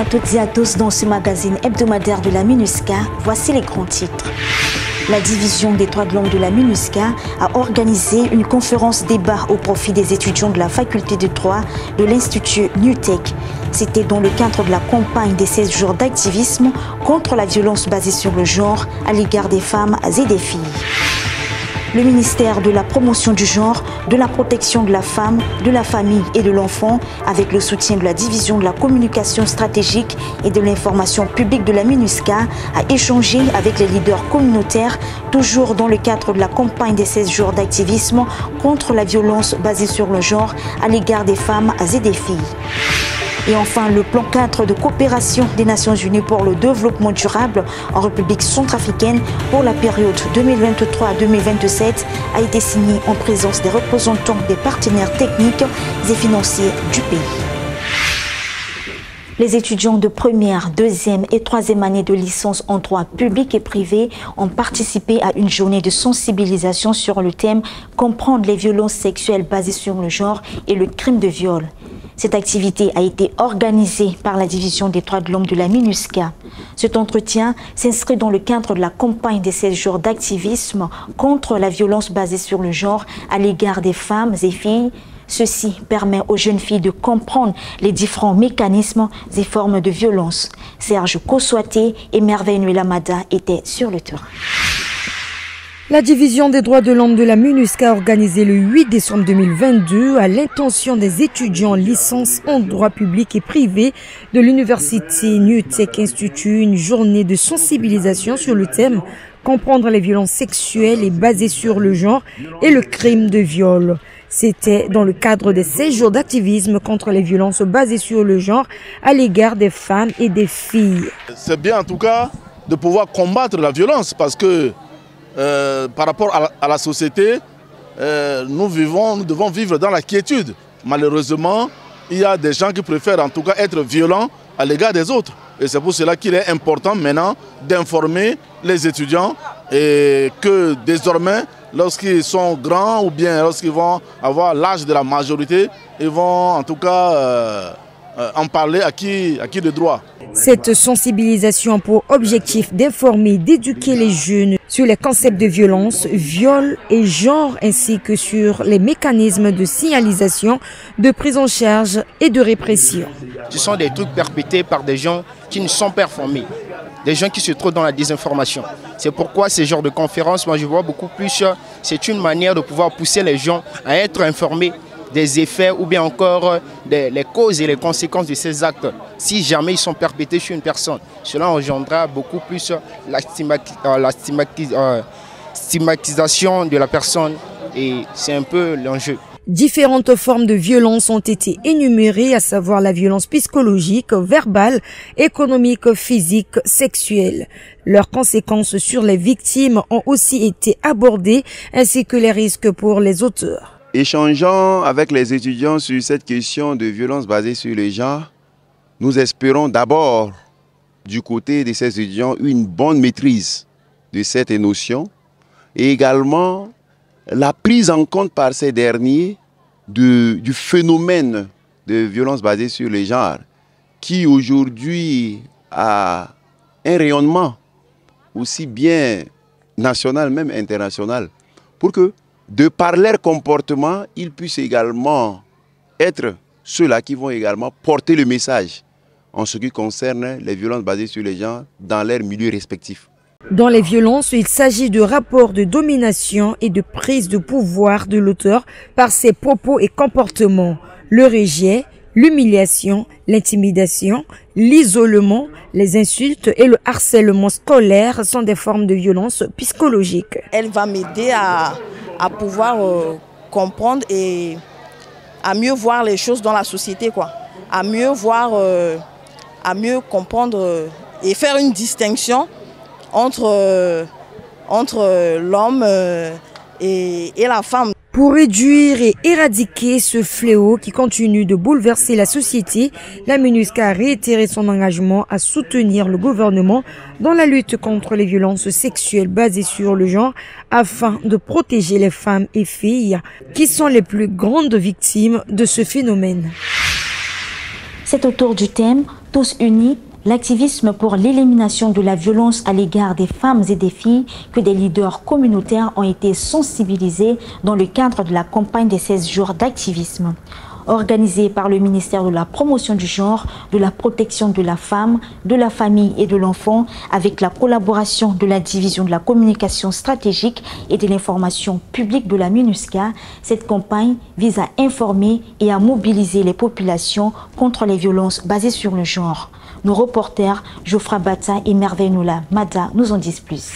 à toutes et à tous dans ce magazine hebdomadaire de la MINUSCA. Voici les grands titres. La division des droits de l'homme de la MINUSCA a organisé une conférence débat au profit des étudiants de la faculté de droit de l'Institut NUTEC. C'était dans le cadre de la campagne des 16 jours d'activisme contre la violence basée sur le genre à l'égard des femmes et des filles. Le ministère de la promotion du genre, de la protection de la femme, de la famille et de l'enfant, avec le soutien de la division de la communication stratégique et de l'information publique de la MINUSCA, a échangé avec les leaders communautaires, toujours dans le cadre de la campagne des 16 jours d'activisme contre la violence basée sur le genre à l'égard des femmes et des filles. Et enfin, le plan 4 de coopération des Nations Unies pour le développement durable en République centrafricaine pour la période 2023-2027 a été signé en présence des représentants des partenaires techniques et financiers du pays. Les étudiants de première, deuxième et troisième année de licence en droit public et privé ont participé à une journée de sensibilisation sur le thème « Comprendre les violences sexuelles basées sur le genre et le crime de viol ». Cette activité a été organisée par la division des droits de l'homme de la MINUSCA. Cet entretien s'inscrit dans le cadre de la campagne des 16 jours d'activisme contre la violence basée sur le genre à l'égard des femmes et filles. Ceci permet aux jeunes filles de comprendre les différents mécanismes et formes de violence. Serge Koswaté et Merveille Nuelamada étaient sur le terrain. La division des droits de l'homme de la MINUSCA a organisé le 8 décembre 2022 à l'intention des étudiants en licence en droit public et privé de l'université NUTEC Institut une journée de sensibilisation sur le thème « Comprendre les violences sexuelles et basées sur le genre et le crime de viol ». C'était dans le cadre des 16 jours d'activisme contre les violences basées sur le genre à l'égard des femmes et des filles. C'est bien en tout cas de pouvoir combattre la violence parce que par rapport à la société, nous devons vivre dans la quiétude. Malheureusement, il y a des gens qui préfèrent en tout cas être violents à l'égard des autres. Et c'est pour cela qu'il est important maintenant d'informer les étudiants et que désormais, lorsqu'ils sont grands ou bien lorsqu'ils vont avoir l'âge de la majorité, ils vont en tout cas en parler à qui de droit. Cette sensibilisation a pour objectif d'informer, d'éduquer les jeunes sur les concepts de violence, viol et genre, ainsi que sur les mécanismes de signalisation, de prise en charge et de répression. Ce sont des trucs perpétrés par des gens qui ne sont pas formés, des gens qui se trouvent dans la désinformation. C'est pourquoi ce genre de conférence, moi je vois beaucoup plus, c'est une manière de pouvoir pousser les gens à être informés des effets ou bien encore les causes et les conséquences de ces actes. Si jamais ils sont perpétrés sur une personne, cela engendrera beaucoup plus la stigmatisation de la personne et c'est un peu l'enjeu. Différentes formes de violence ont été énumérées, à savoir la violence psychologique, verbale, économique, physique, sexuelle. Leurs conséquences sur les victimes ont aussi été abordées, ainsi que les risques pour les auteurs. Échangeant avec les étudiants sur cette question de violence basée sur le genre, nous espérons d'abord, du côté de ces étudiants, une bonne maîtrise de cette notion et également la prise en compte par ces derniers du phénomène de violence basée sur le genre qui aujourd'hui a un rayonnement aussi bien national, même international, pour que de par leur comportement, ils puissent également être ceux-là qui vont également porter le message en ce qui concerne les violences basées sur les genres dans leurs milieux respectifs. Dans les violences, il s'agit de rapports de domination et de prise de pouvoir de l'auteur par ses propos et comportements. Le rejet, l'humiliation, l'intimidation, l'isolement, les insultes et le harcèlement scolaire sont des formes de violence psychologique. Elle va m'aider à pouvoir comprendre et à mieux voir les choses dans la société, quoi. À mieux voir, à mieux comprendre et faire une distinction entre l'homme et la femme. Pour réduire et éradiquer ce fléau qui continue de bouleverser la société, la MINUSCA a réitéré son engagement à soutenir le gouvernement dans la lutte contre les violences sexuelles basées sur le genre afin de protéger les femmes et filles qui sont les plus grandes victimes de ce phénomène. C'est autour du thème « Tous unis », l'activisme pour l'élimination de la violence à l'égard des femmes et des filles que des leaders communautaires ont été sensibilisés dans le cadre de la campagne des 16 jours d'activisme. Organisée par le ministère de la Promotion du genre, de la protection de la femme, de la famille et de l'enfant, avec la collaboration de la division de la communication stratégique et de l'information publique de la MINUSCA, cette campagne vise à informer et à mobiliser les populations contre les violences basées sur le genre. Nos reporters Geoffra Bata et Merveille Noula Mada nous en disent plus.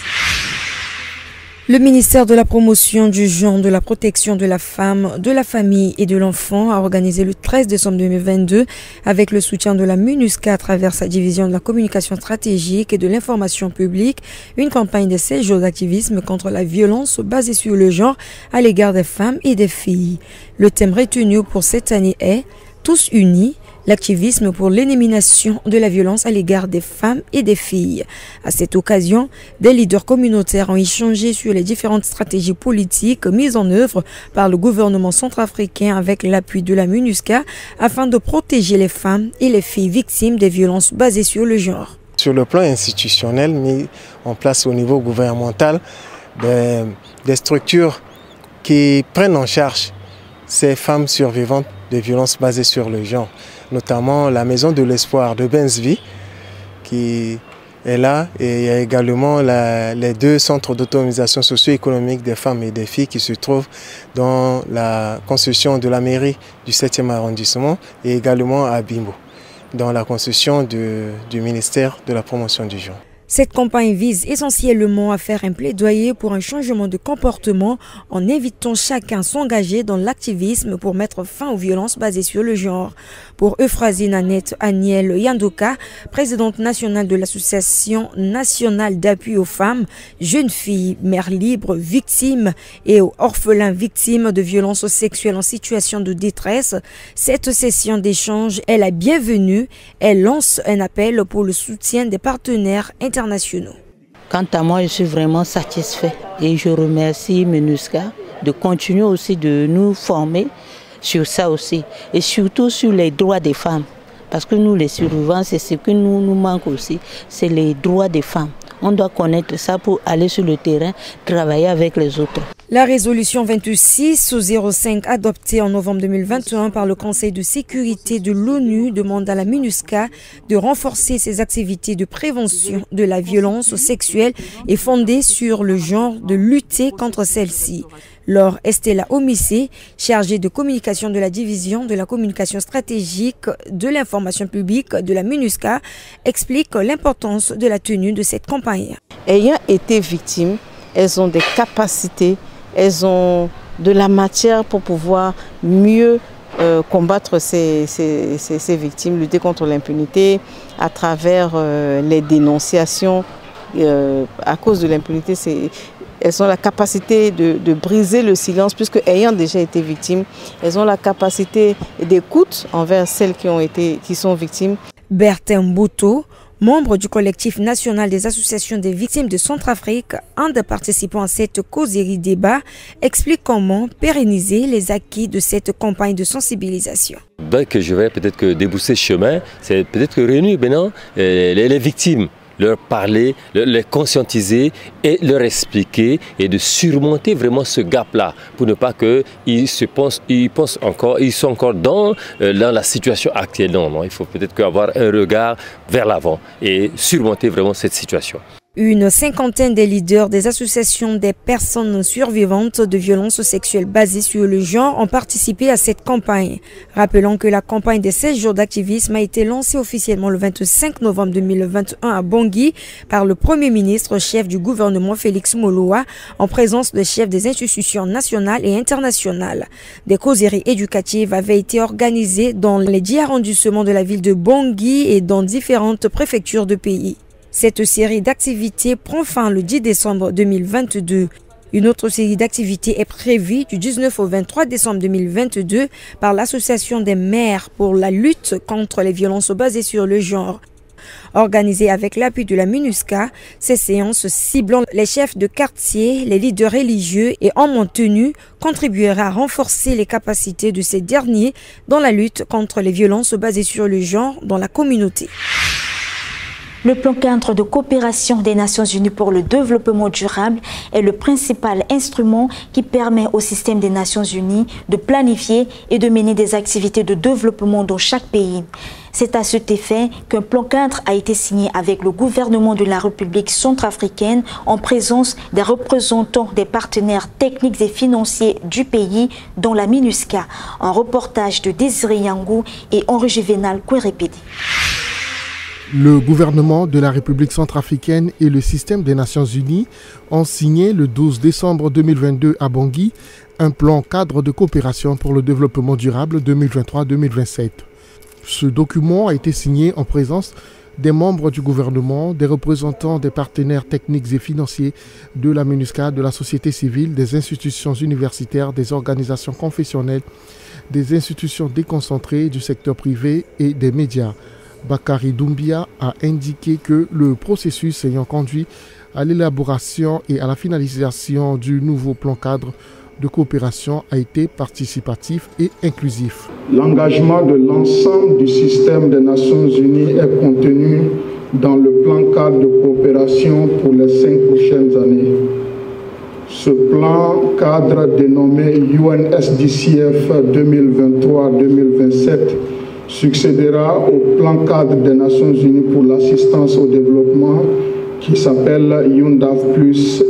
Le ministère de la Promotion du genre, de la protection de la femme, de la famille et de l'enfant a organisé le 13 décembre 2022, avec le soutien de la MINUSCA à travers sa division de la communication stratégique et de l'information publique, une campagne de 16 jours d'activisme contre la violence basée sur le genre à l'égard des femmes et des filles. Le thème retenu pour cette année est « Tous unis ». L'activisme pour l'élimination de la violence à l'égard des femmes et des filles. À cette occasion, des leaders communautaires ont échangé sur les différentes stratégies politiques mises en œuvre par le gouvernement centrafricain avec l'appui de la MINUSCA afin de protéger les femmes et les filles victimes des violences basées sur le genre. Sur le plan institutionnel, mis en place au niveau gouvernemental, des structures qui prennent en charge ces femmes survivantes de violences basées sur le genre, notamment la Maison de l'Espoir de Benzvi qui est là, et il y a également les 2 centres d'autonomisation socio-économique des femmes et des filles qui se trouvent dans la concession de la mairie du 7e arrondissement et également à Bimbo, dans la concession du ministère de la Promotion du genre. Cette campagne vise essentiellement à faire un plaidoyer pour un changement de comportement en invitant chacun à s'engager dans l'activisme pour mettre fin aux violences basées sur le genre. Pour Euphrasine Annette Aniel Yandoka, présidente nationale de l'Association nationale d'appui aux femmes, jeunes filles, mères libres, victimes et aux orphelins victimes de violences sexuelles en situation de détresse, cette session d'échange est la bienvenue. Elle lance un appel pour le soutien des partenaires internationaux. Quant à moi, je suis vraiment satisfait et je remercie MINUSCA de continuer aussi de nous former sur ça aussi et surtout sur les droits des femmes. Parce que nous, les survivants, c'est ce qui nous manque aussi, c'est les droits des femmes. On doit connaître ça pour aller sur le terrain, travailler avec les autres. La résolution 26/05 adoptée en novembre 2021 par le Conseil de sécurité de l'ONU demande à la MINUSCA de renforcer ses activités de prévention de la violence sexuelle et fondée sur le genre, de lutter contre celle-ci. Laure Estella Omissé, chargée de communication de la division de la communication stratégique de l'information publique de la MINUSCA, explique l'importance de la tenue de cette campagne. Ayant été victimes, elles ont des capacités, elles ont de la matière pour pouvoir mieux combattre ces victimes, lutter contre l'impunité à travers les dénonciations. À cause de l'impunité, elles ont la capacité de briser le silence, puisque ayant déjà été victimes, elles ont la capacité d'écoute envers celles qui sont victimes. Bertin Mbouto, membre du collectif national des associations des victimes de Centrafrique, un des participants à cette causerie débat, explique comment pérenniser les acquis de cette campagne de sensibilisation. Que je vais peut-être que débousser ce chemin, c'est peut-être que réunir maintenant les victimes, leur parler, les conscientiser et leur expliquer et de surmonter vraiment ce gap-là pour ne pas qu'ils sont encore dans la situation actuelle. Non, il faut peut-être avoir un regard vers l'avant et surmonter vraiment cette situation. Une cinquantaine des leaders des associations des personnes survivantes de violences sexuelles basées sur le genre ont participé à cette campagne. Rappelons que la campagne des 16 jours d'activisme a été lancée officiellement le 25 novembre 2021 à Bangui par le Premier ministre chef du gouvernement Félix Moloa en présence de chefs des institutions nationales et internationales. Des causeries éducatives avaient été organisées dans les 10 arrondissements de la ville de Bangui et dans différentes préfectures de pays. Cette série d'activités prend fin le 10 décembre 2022. Une autre série d'activités est prévue du 19 au 23 décembre 2022 par l'Association des maires pour la lutte contre les violences basées sur le genre. Organisées avec l'appui de la MINUSCA, ces séances ciblant les chefs de quartier, les leaders religieux et hommes tenus contribueraient à renforcer les capacités de ces derniers dans la lutte contre les violences basées sur le genre dans la communauté. Le plan cadre de coopération des Nations Unies pour le développement durable est le principal instrument qui permet au système des Nations Unies de planifier et de mener des activités de développement dans chaque pays. C'est à cet effet qu'un plan cadre a été signé avec le gouvernement de la République centrafricaine en présence des représentants des partenaires techniques et financiers du pays, dont la MINUSCA. Un reportage de Désiré Yangou et Henri Juvénal Kouérépédé. Le gouvernement de la République centrafricaine et le système des Nations Unies ont signé le 12 décembre 2022 à Bangui un plan cadre de coopération pour le développement durable 2023-2027. Ce document a été signé en présence des membres du gouvernement, des représentants des partenaires techniques et financiers de la MINUSCA, de la société civile, des institutions universitaires, des organisations confessionnelles, des institutions déconcentrées du secteur privé et des médias. Bakary Doumbia a indiqué que le processus ayant conduit à l'élaboration et à la finalisation du nouveau plan cadre de coopération a été participatif et inclusif. L'engagement de l'ensemble du système des Nations Unies est contenu dans le plan cadre de coopération pour les 5 prochaines années. Ce plan cadre dénommé UNSDCF 2023-2027 succédera au plan cadre des Nations Unies pour l'assistance au développement qui s'appelle UNDAF+,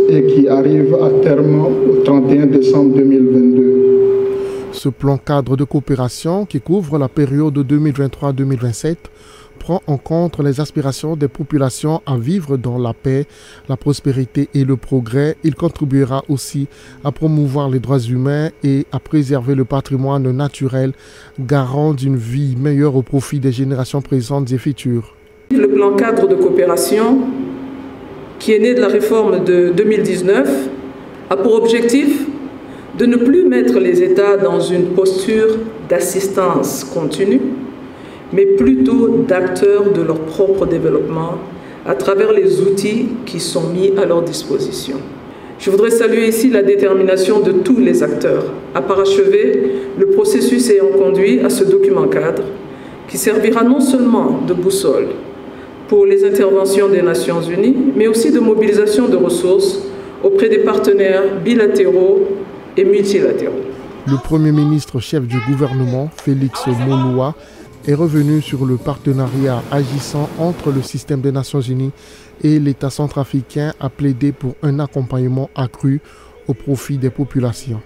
et qui arrive à terme au 31 décembre 2022. Ce plan cadre de coopération qui couvre la période 2023-2027 prend en compte les aspirations des populations à vivre dans la paix, la prospérité et le progrès. Il contribuera aussi à promouvoir les droits humains et à préserver le patrimoine naturel, garant d'une vie meilleure au profit des générations présentes et futures. Le plan cadre de coopération, qui est né de la réforme de 2019, a pour objectif de ne plus mettre les États dans une posture d'assistance continue, mais plutôt d'acteurs de leur propre développement à travers les outils qui sont mis à leur disposition. Je voudrais saluer ici la détermination de tous les acteurs à parachever le processus ayant conduit à ce document cadre qui servira non seulement de boussole pour les interventions des Nations Unies, mais aussi de mobilisation de ressources auprès des partenaires bilatéraux et multilatéraux. Le Premier ministre chef du gouvernement, Félix Moloua, est revenu sur le partenariat agissant entre le système des Nations Unies et l'État centrafricain, a plaidé pour un accompagnement accru au profit des populations.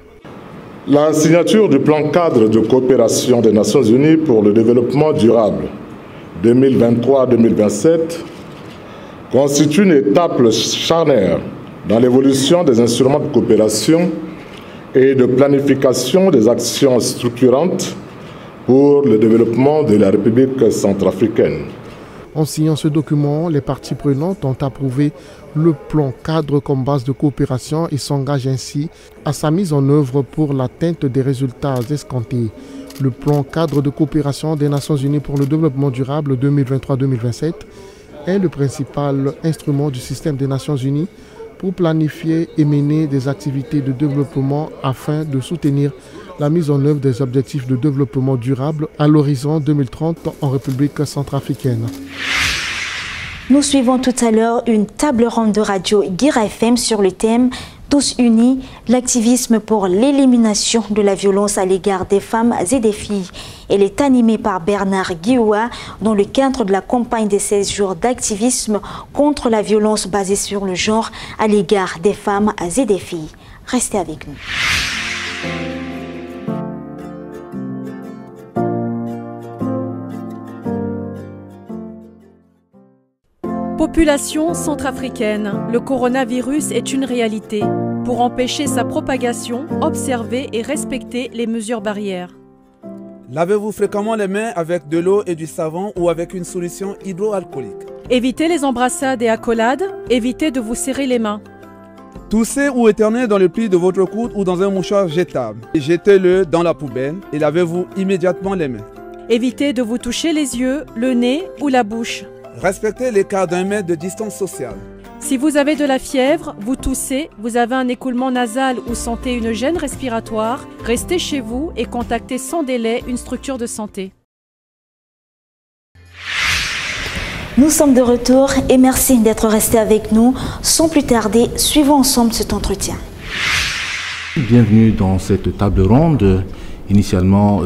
La signature du plan cadre de coopération des Nations Unies pour le développement durable 2023-2027 constitue une étape charnière dans l'évolution des instruments de coopération et de planification des actions structurantes pour le développement de la République centrafricaine. En signant ce document, les parties prenantes ont approuvé le plan cadre comme base de coopération et s'engagent ainsi à sa mise en œuvre pour l'atteinte des résultats escomptés. Le plan cadre de coopération des Nations Unies pour le développement durable 2023-2027 est le principal instrument du système des Nations Unies pour planifier et mener des activités de développement afin de soutenir la mise en œuvre des objectifs de développement durable à l'horizon 2030 en République centrafricaine. Nous suivons tout à l'heure une table ronde de radio Guira FM sur le thème Tous unis, l'activisme pour l'élimination de la violence à l'égard des femmes et des filles. Elle est animée par Bernard Guioua dans le cadre de la campagne des 16 jours d'activisme contre la violence basée sur le genre à l'égard des femmes et des filles. Restez avec nous. Population centrafricaine, le coronavirus est une réalité. Pour empêcher sa propagation, observez et respectez les mesures barrières. Lavez-vous fréquemment les mains avec de l'eau et du savon ou avec une solution hydroalcoolique. Évitez les embrassades et accolades, évitez de vous serrer les mains. Toussez ou éternez dans le pli de votre coude ou dans un mouchoir jetable. Jetez-le dans la poubelle et lavez-vous immédiatement les mains. Évitez de vous toucher les yeux, le nez ou la bouche. Respectez l'écart d'1 mètre de distance sociale. Si vous avez de la fièvre, vous toussez, vous avez un écoulement nasal ou sentez une gêne respiratoire, restez chez vous et contactez sans délai une structure de santé. Nous sommes de retour et merci d'être restés avec nous. Sans plus tarder, suivons ensemble cet entretien. Bienvenue dans cette table ronde, initialement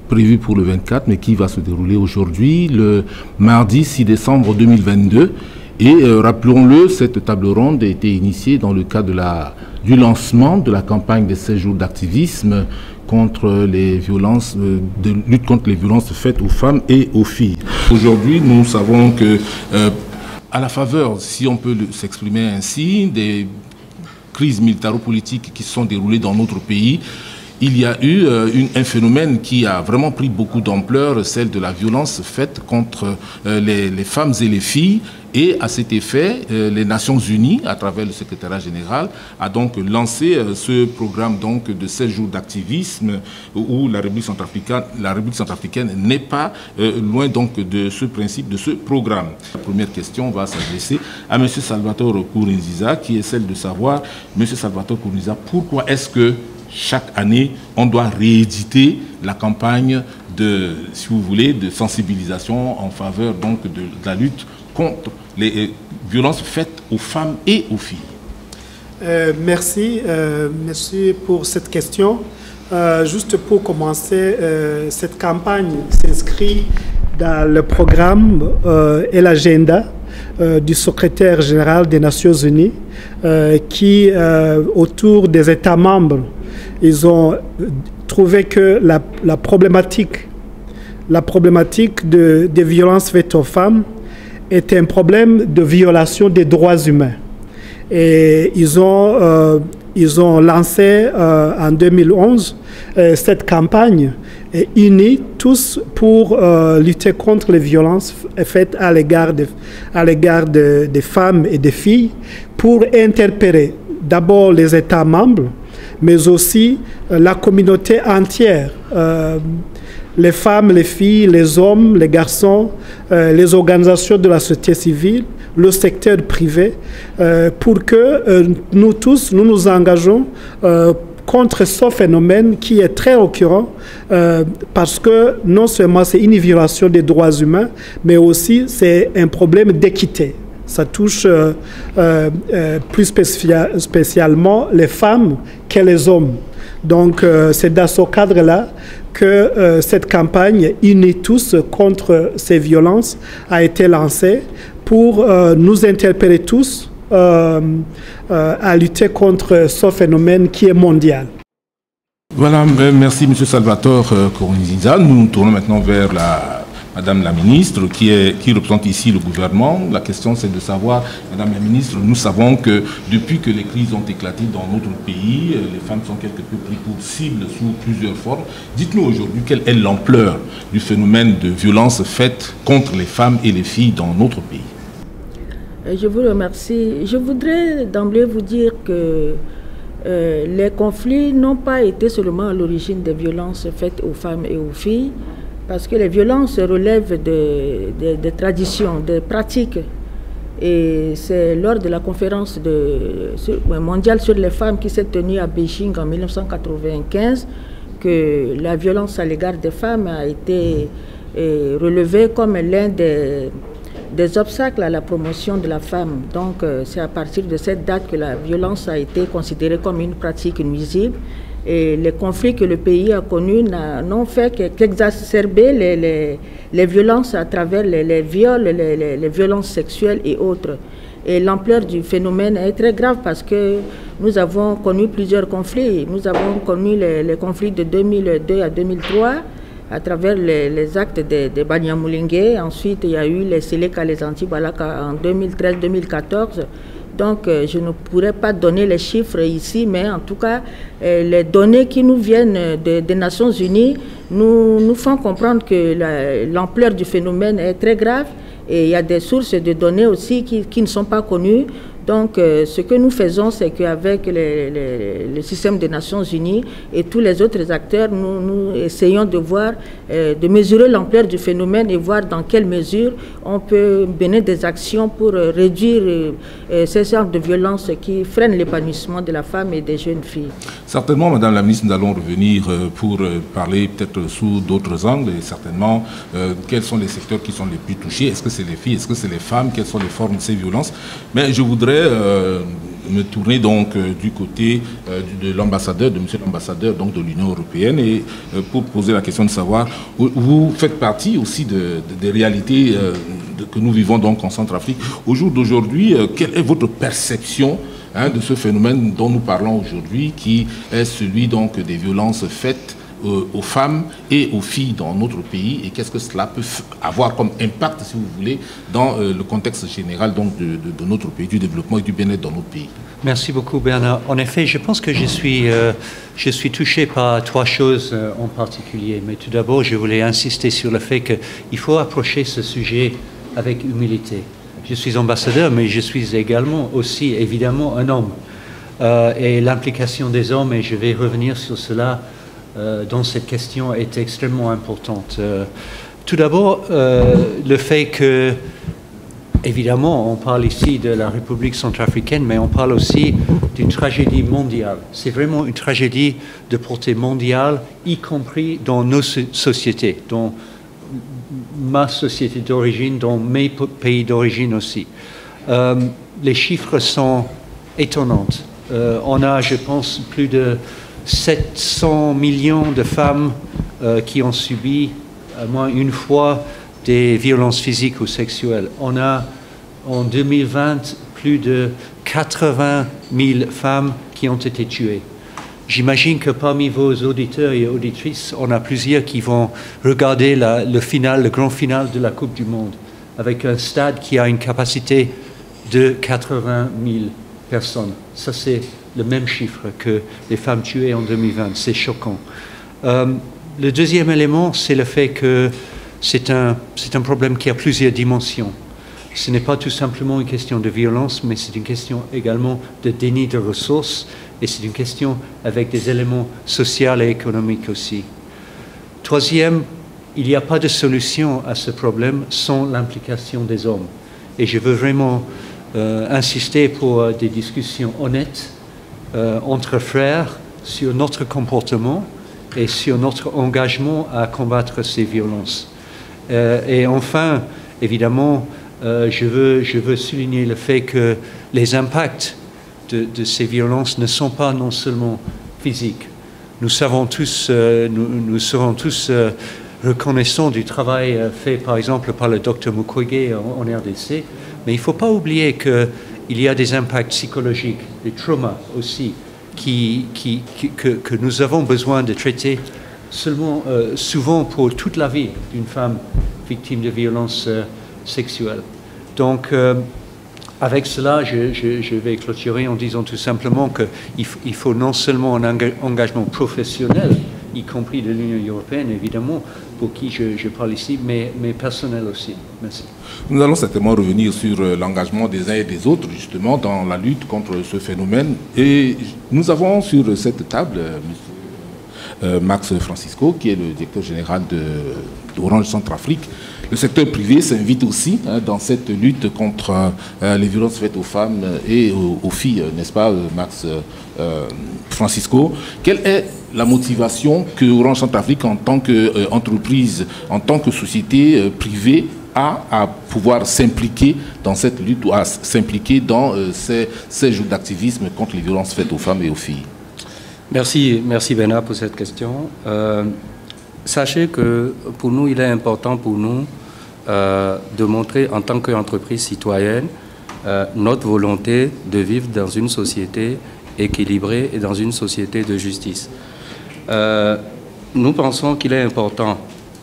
prévue pour le 24, mais qui va se dérouler aujourd'hui, le mardi 6 décembre 2022. Et rappelons-le, cette table ronde a été initiée dans le cadre du lancement de la campagne des 16 jours d'activisme contre les violences, de lutte contre les violences faites aux femmes et aux filles. Aujourd'hui, nous savons que, à la faveur, si on peut s'exprimer ainsi, des crises militaro-politiques qui se sont déroulées dans notre pays, il y a eu un phénomène qui a vraiment pris beaucoup d'ampleur, celle de la violence faite contre les femmes et les filles. Et à cet effet, les Nations Unies, à travers le secrétariat général, a donc lancé ce programme donc, de 16 jours d'activisme où la République centrafricaine n'est pas loin donc, de ce principe, de ce programme. La première question va s'adresser à M. Salvatore Nkurunziza, qui est celle de savoir, M. Salvatore Nkurunziza, pourquoi est-ce que chaque année, on doit rééditer la campagne de, si vous voulez, de sensibilisation en faveur donc, de la lutte contre les violences faites aux femmes et aux filles. Merci pour cette question. Juste pour commencer, cette campagne s'inscrit dans le programme et l'agenda du secrétaire général des Nations Unies qui, autour des États membres, ils ont trouvé que la problématique des violences faites aux femmes est un problème de violation des droits humains. Et ils ont lancé en 2011 cette campagne unie tous pour lutter contre les violences faites à l'égard des femmes et des filles, pour interpeller d'abord les États membres, mais aussi la communauté entière, les femmes, les filles, les hommes, les garçons, les organisations de la société civile, le secteur privé, pour que nous tous, nous nous engageons contre ce phénomène qui est très récurrent, parce que non seulement c'est une violation des droits humains, mais aussi c'est un problème d'équité. Ça touche plus spécialement les femmes que les hommes. Donc c'est dans ce cadre-là que cette campagne Unis tous contre ces violences a été lancée pour nous interpeller tous à lutter contre ce phénomène qui est mondial. Voilà, merci M. Salvatore Nkurunziza. Nous nous tournons maintenant vers Madame la ministre qui représente ici le gouvernement. La question c'est de savoir, Madame la ministre, nous savons que depuis que les crises ont éclaté dans notre pays, les femmes sont quelque peu pris pour cible sous plusieurs formes. Dites-nous aujourd'hui quelle est l'ampleur du phénomène de violence faite contre les femmes et les filles dans notre pays. Je vous remercie. Je voudrais d'emblée vous dire que les conflits n'ont pas été seulement à l'origine des violences faites aux femmes et aux filles, parce que les violences relèvent des traditions, des pratiques. Et c'est lors de la conférence mondiale sur les femmes qui s'est tenue à Beijing en 1995 que la violence à l'égard des femmes a été relevée comme l'un des obstacles à la promotion de la femme. Donc c'est à partir de cette date que la violence a été considérée comme une pratique nuisible. Et les conflits que le pays a connus n'ont fait qu'exacerber les violences à travers les viols, les violences sexuelles et autres. Et l'ampleur du phénomène est très grave parce que nous avons connu plusieurs conflits. Nous avons connu les conflits de 2002 à 2003 à travers les actes de Banyamulenge. Ensuite, il y a eu les Seleka, les Antibalaka en 2013-2014. Donc, je ne pourrais pas donner les chiffres ici, mais en tout cas, les données qui nous viennent des Nations Unies nous font comprendre que l'ampleur du phénomène est très grave. Et il y a des sources de données aussi qui ne sont pas connues. Donc, ce que nous faisons, c'est qu'avec le système des Nations Unies et tous les autres acteurs, nous essayons de voir, de mesurer l'ampleur du phénomène et voir dans quelle mesure on peut mener des actions pour réduire ces sortes de violences qui freinent l'épanouissement de la femme et des jeunes filles. Certainement, Madame la Ministre, nous allons revenir pour parler peut-être sous d'autres angles et certainement quels sont les secteurs qui sont les plus touchés. Est-ce que c'est les filles, est-ce que c'est les femmes, quelles sont les formes de ces violences? Mais je voudrais me tourner donc du côté de l'ambassadeur, de monsieur l'ambassadeur donc de l'Union européenne et pour poser la question de savoir, vous faites partie aussi des réalités que nous vivons donc en Centrafrique. Au jour d'aujourd'hui, quelle est votre perception de ce phénomène dont nous parlons aujourd'hui, qui est celui donc des violences faites aux femmes et aux filles dans notre pays, et qu'est-ce que cela peut avoir comme impact, si vous voulez, dans le contexte général donc, de notre pays, du développement et du bien-être dans notre pays. Merci beaucoup, Bernard. En effet, je pense que je suis touché par trois choses en particulier. Mais tout d'abord, je voulais insister sur le fait qu'il faut approcher ce sujet avec humilité. Je suis ambassadeur, mais je suis également aussi, évidemment, un homme. Et l'implication des hommes, et je vais revenir sur cela, dans cette question est extrêmement importante. Tout d'abord, le fait que, évidemment, on parle ici de la République centrafricaine, mais on parle aussi d'une tragédie mondiale. C'est vraiment une tragédie de portée mondiale, y compris dans nos sociétés, dans ma société d'origine, dans mes pays d'origine aussi. Les chiffres sont étonnants. On a, je pense, plus de 700 millions de femmes qui ont subi à moins une fois des violences physiques ou sexuelles. On a en 2020 plus de 80 000 femmes qui ont été tuées. J'imagine que parmi vos auditeurs et auditrices, on a plusieurs qui vont regarder le grand final de la Coupe du Monde avec un stade qui a une capacité de 80 000 personnes. Ça, c'est le même chiffre que les femmes tuées en 2020. C'est choquant. Le deuxième élément, c'est le fait que c'est un problème qui a plusieurs dimensions. Ce n'est pas tout simplement une question de violence, mais c'est une question également de déni de ressources et c'est une question avec des éléments sociaux et économiques aussi. Troisième, il n'y a pas de solution à ce problème sans l'implication des hommes. Et je veux vraiment insister pour des discussions honnêtes entre frères sur notre comportement et sur notre engagement à combattre ces violences. Et enfin, évidemment, je veux souligner le fait que les impacts de ces violences ne sont pas non seulement physiques. Nous savons tous, nous serons tous reconnaissants du travail fait par exemple par le Dr Mukwege en RDC, mais il ne faut pas oublier qu'il y a des impacts psychologiques, des traumas aussi, que nous avons besoin de traiter seulement, souvent pour toute la vie d'une femme victime de violences sexuelles. Donc, avec cela, je vais clôturer en disant tout simplement qu'il faut non seulement un engagement professionnel, y compris de l'Union européenne, évidemment, pour qui je parle ici, mais personnel aussi. Merci. Nous allons certainement revenir sur l'engagement des uns et des autres, justement, dans la lutte contre ce phénomène. Et nous avons sur cette table Max Francisco, qui est le directeur général d'Orange Centrafrique. Le secteur privé s'invite aussi dans cette lutte contre les violences faites aux femmes et aux filles, n'est-ce pas, Max Francisco? Quelle est la motivation que Orange Centrafrique, en tant qu'entreprise, en tant que société privée, a à pouvoir s'impliquer dans cette lutte ou à s'impliquer dans ces jours d'activisme contre les violences faites aux femmes et aux filles? Merci Bernard pour cette question. Sachez que pour nous, il est important pour nous de montrer en tant qu'entreprise citoyenne notre volonté de vivre dans une société équilibrée et dans une société de justice. Nous pensons qu'il est important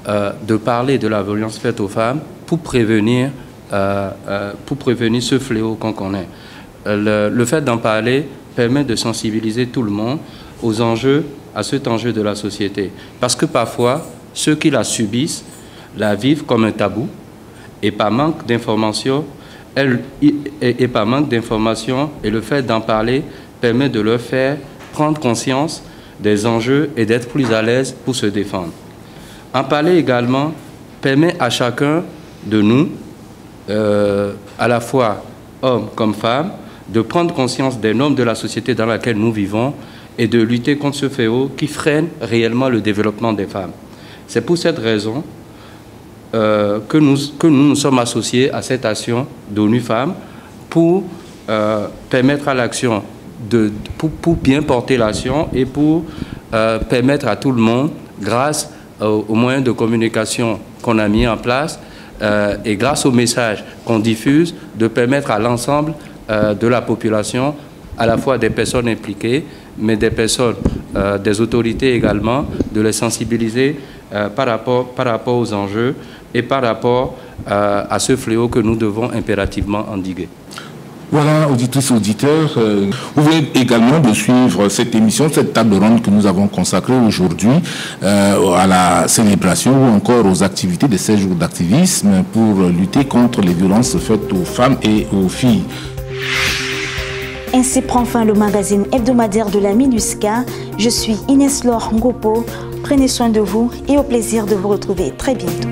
de parler de la violence faite aux femmes pour prévenir ce fléau qu'on connaît. Le fait d'en parler permet de sensibiliser tout le monde aux enjeux, à cet enjeu de la société. Parce que parfois, ceux qui la subissent la vivent comme un tabou et par manque d'informations, et par manque d'informations, et le fait d'en parler permet de leur faire prendre conscience des enjeux et d'être plus à l'aise pour se défendre. En parler également permet à chacun de nous, à la fois hommes comme femmes, de prendre conscience des normes de la société dans laquelle nous vivons et de lutter contre ce fléau qui freine réellement le développement des femmes. C'est pour cette raison que nous sommes associés à cette action d'ONU Femmes pour permettre à l'action, pour bien porter l'action et pour permettre à tout le monde, grâce aux moyens de communication qu'on a mis en place et grâce aux messages qu'on diffuse, de permettre à l'ensemble de la population, à la fois des personnes impliquées, mais des personnes, des autorités également, de les sensibiliser par rapport aux enjeux et par rapport à ce fléau que nous devons impérativement endiguer. Voilà, auditrices et auditeurs, vous venez également de suivre cette émission, cette table ronde que nous avons consacrée aujourd'hui à la célébration ou encore aux activités de 16 jours d'activisme pour lutter contre les violences faites aux femmes et aux filles. Ainsi prend fin le magazine hebdomadaire de la MINUSCA. Je suis Inès Laure Ngopo. Prenez soin de vous et au plaisir de vous retrouver très bientôt.